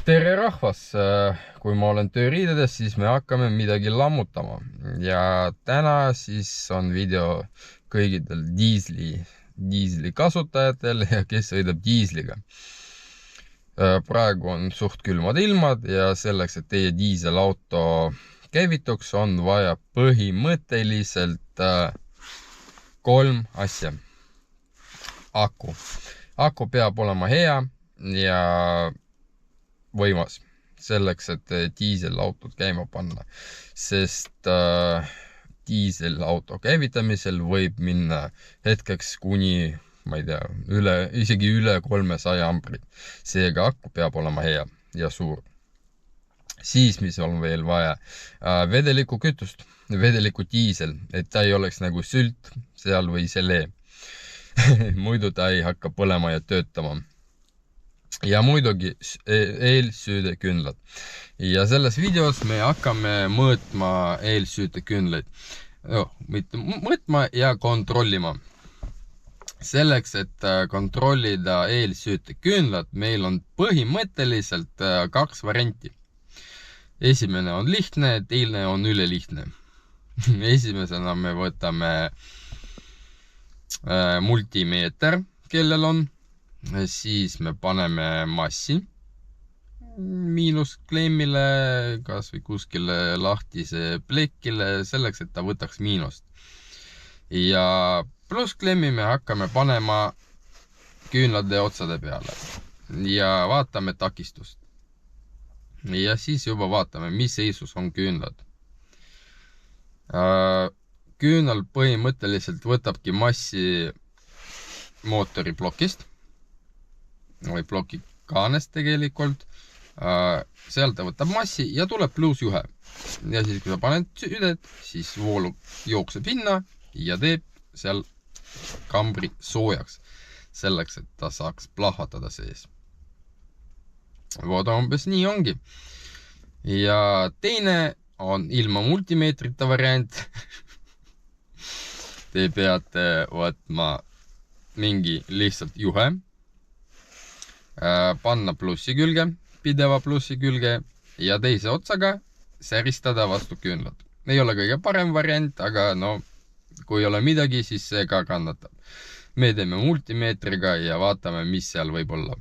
Tere rahvas, kui ma olen tööriidedes, siis me hakkame midagi lammutama ja täna siis on video kõigidel diisli kasutajatel ja kes sõidab diisliga. Praegu on suht külmad ilmad ja selleks, et teie diiselauto käivituks, on vaja põhimõtteliselt 3 asja. Aku peab olema hea ja võimas selleks, et diiselautot käima panna, sest diiselauto käivitamisel võib minna hetkeks kuni, ma ei tea, isegi üle 300 amprit. Seega aku peab olema hea ja suur. Siis, mis on veel vaja, vedelikku kütust, vedelikku diisel, et ta ei oleks nagu sült seal või selee. Muidu ta ei hakka põlema ja töötama. Ja muidugi eelsüüteküünlad. Ja selles videos me hakkame mõõtma eelsüüteküünlaid. Mitte mõõtma ja kontrollima. Selleks, et kontrollida eelsüüteküünlad, meil on põhimõtteliselt 2 varianti. Esimene on lihtne, teine on ülelihtne. Esimesena me võtame multimeeter, kellel on. Siis me paneme massi miinuskleemile, kas või kuskile lahtise plekile, selleks, et ta võtaks miinust. Ja plusskleemi me hakkame panema küünlade otsade peale ja vaatame takistust. Ja siis juba vaatame, mis seisus on küünlad. Küünal põhimõtteliselt võtabki massi mootori plokist või ploki kaanest tegelikult. Seal ta võtab massi ja tuleb pluusjuhe. Ja siis, kui sa paned südet, siis voolu jookseb hinna ja teeb seal kambri soojaks. Selleks, et ta saaks plahvatada sees. Voda umbes nii ongi. Ja teine on ilma multimeetrita variant. Te peate võtma mingi lihtsalt juhe, panna plussi külge, pideva plussi külge ja teise otsaga säristada vastu küünlad. Ei ole kõige parem variant, aga no, kui ei ole midagi, siis see ka kannatab. Me teeme multimeetriga ja vaatame, mis seal võib olla.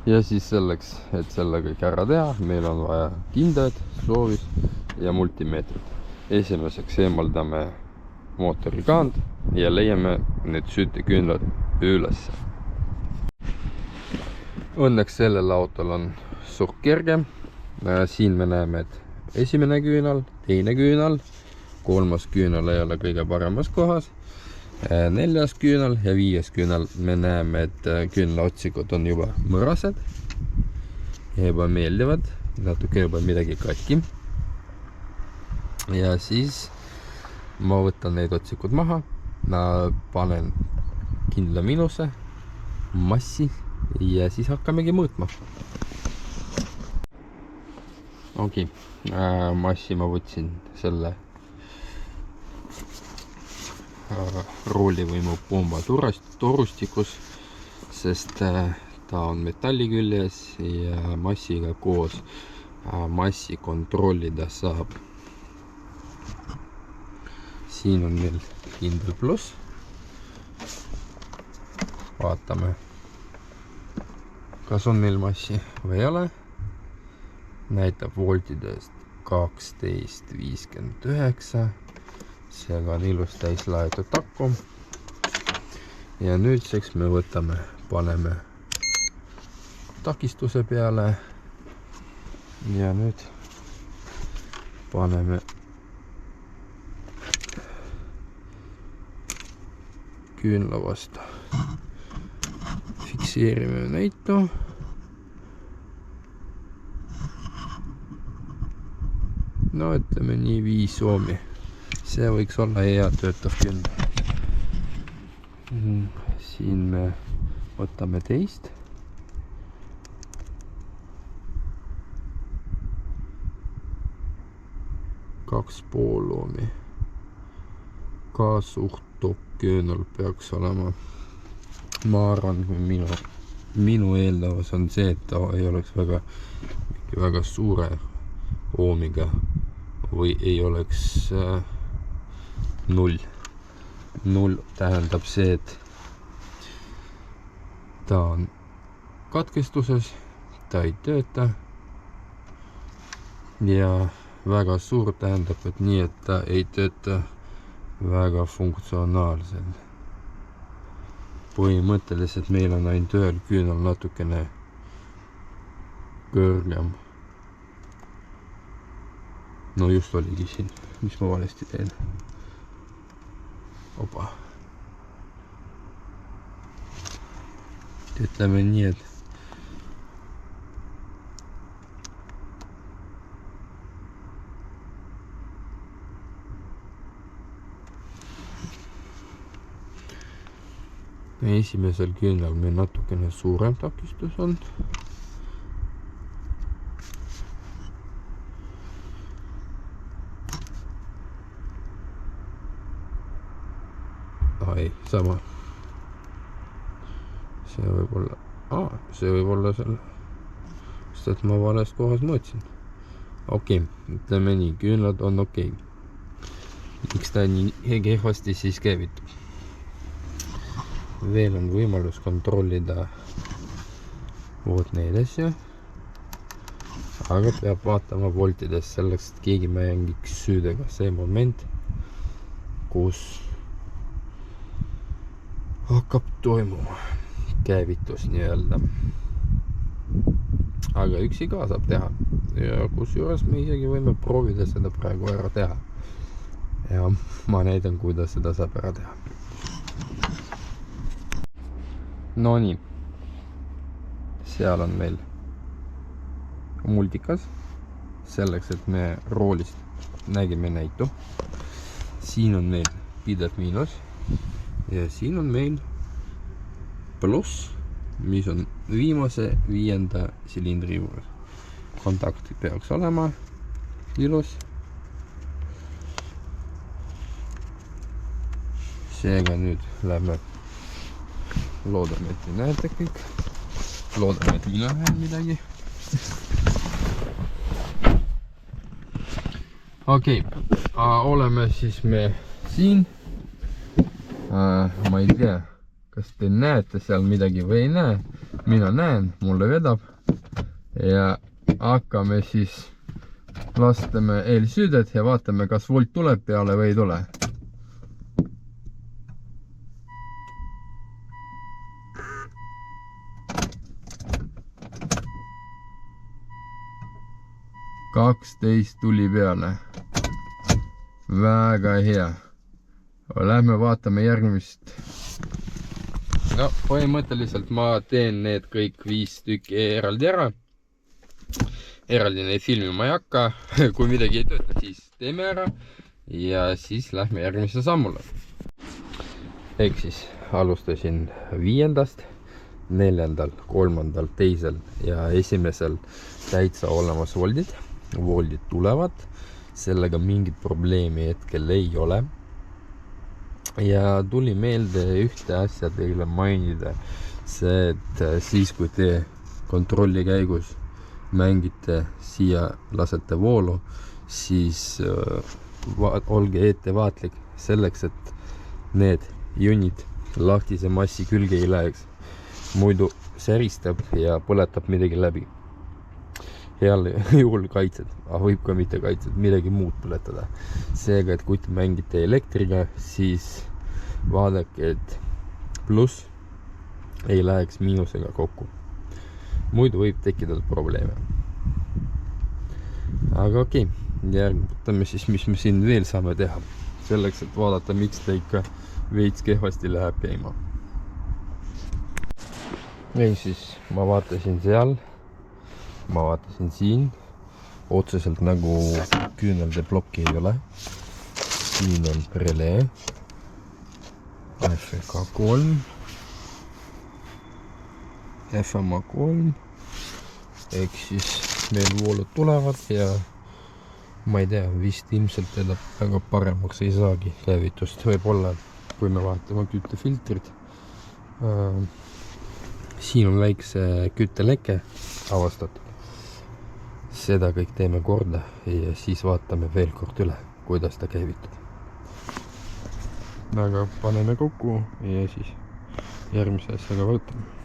Ja siis selleks, et selle kõik ära teha, meil on vaja kindad, soovis ja multimeetrit. Esimeseks eemaldame mootori kaand ja leiame need süüteküünlad üles. Õnneks sellel autol on suht kerge. Siin me näeme, et esimene küünal, teine küünal, 3. küünal ei ole kõige paremas kohas, 4. küünal ja 5. küünal me näeme, et küünlaotsikud on juba mõrased ja juba meeldivad, natuke juba midagi katki. Ja siis ma võtan neid otsikud maha, panen kindla miinuse, massi ja siis hakkamegi mõõtma. Massi ma võtsin selle roolivõimu pomba torustikus, sest ta on metalli küljes ja massiga koos massi kontrollida saab. Siin on meil kindel pluss. Vaatame, kas on meil massi või ei ole. Näitab voltidest 12,59. Seega on ilus täis laetud takku. Ja nüüdseks me paneme takistuse peale. Ja nüüd paneme küünla vastu. Fikseerime näitu. No ütleme nii 5 oomi. See võiks olla hea töötav küünla. Siin me võtame teist. 2,5 oomi. Ka suht top küünal peaks olema. Ma arvan, minu minu eeldavus on see, et ta ei oleks väga suure oomiga või ei oleks 0. 0 tähendab see, et ta on katkestuses, ta ei tööta ja väga suur tähendab, et nii, et ta ei tööta väga funktsionaalselt. Põhimõtteliselt meil on ainult ühel küünal natukene kõrgem. No just oligi siin, mis ma valesti teen. Opa. Ütleme nii, et esimesel küünal meil natukene suurem takistus on. Ei, sama. See võib olla seal, sest et ma valest kohas mõõtsin. Okei, ütleme nii, küünlad on okei. Miks ta nii kehvasti siis käivitub? Veel on võimalus kontrollida vot neid asju, aga peab vaatama voltides selleks, et keegi mängiks süüdega see moment, kus hakkab toimuma käivitus nii-öelda. Aga üksi ka saab teha ja kusjuures me isegi võime proovida seda praegu ära teha. Ja ma näidan, kuidas seda saab ära teha. No nii, seal on meil multikas, selleks, et me roolist nägime näitu. Siin on meil pidev miinus ja siin on meil pluss, mis on viimase 5. silindri juures. Kontakt peaks olema ilus. Seega nüüd lähme. Loodame, et te näete kõik. Loodame, et mina näen midagi. Okei, oleme siis me siin. Ma ei tea, kas te näete seal midagi või ei näe. Mina näen, mulle vedab. Ja hakkame siis lastame eelsüüdet ja vaatame, kas volt tuleb peale või ei tule. Kaksteist tuli peale. Väga hea. Lähme vaatame järgmist. No, põhimõtteliselt ma teen need kõik 5 tükki eraldi ära. Eraldi neid filmima ei hakka. Kui midagi ei tööta, siis teeme ära. Ja siis lähme järgmise sammule. Ehk siis alustasin 5., 4., 3., 2. ja 1. täitsa olemas voldid. Voldid tulevad, sellega mingit probleemi hetkel ei ole. Ja tuli meelde ühte asja teile mainida. See, et siis kui te kontrolli käigus mängite siia, lasete voolu, siis olge ettevaatlik selleks, et need junnid lahtise massi külge ei läheks. Muidu säristab ja põletab midagi läbi. Heal juhul kaitsed, aga võib ka mitte kaitsed, midagi muud põletada. Seega, et kui te mängite elektriga, siis vaadake, et pluss ei läheks miinusega kokku. Muidu võib tekkida probleeme. Aga okei, järgmine siis, mis me siin veel saame teha. Selleks, et vaadata, miks ta ikka veits kehvasti läheb käima. Või siis ma vaatasin seal. Ma vaatasin siin, otseselt nagu küünelde plokki ei ole. Siin on relee, FK3, FMA3, ehk siis meil voolud tulevad ja ma ei tea, vist ilmselt teda väga paremaks ei saagi käivitust. Võib-olla, kui me vaatame küttefiltrid, siin on väikse kütteleke avastatud. Seda kõik teeme korda ja siis vaatame veel kord üle, kuidas ta käivitub. Aga paneme kokku ja siis järgmise asjaga võtame.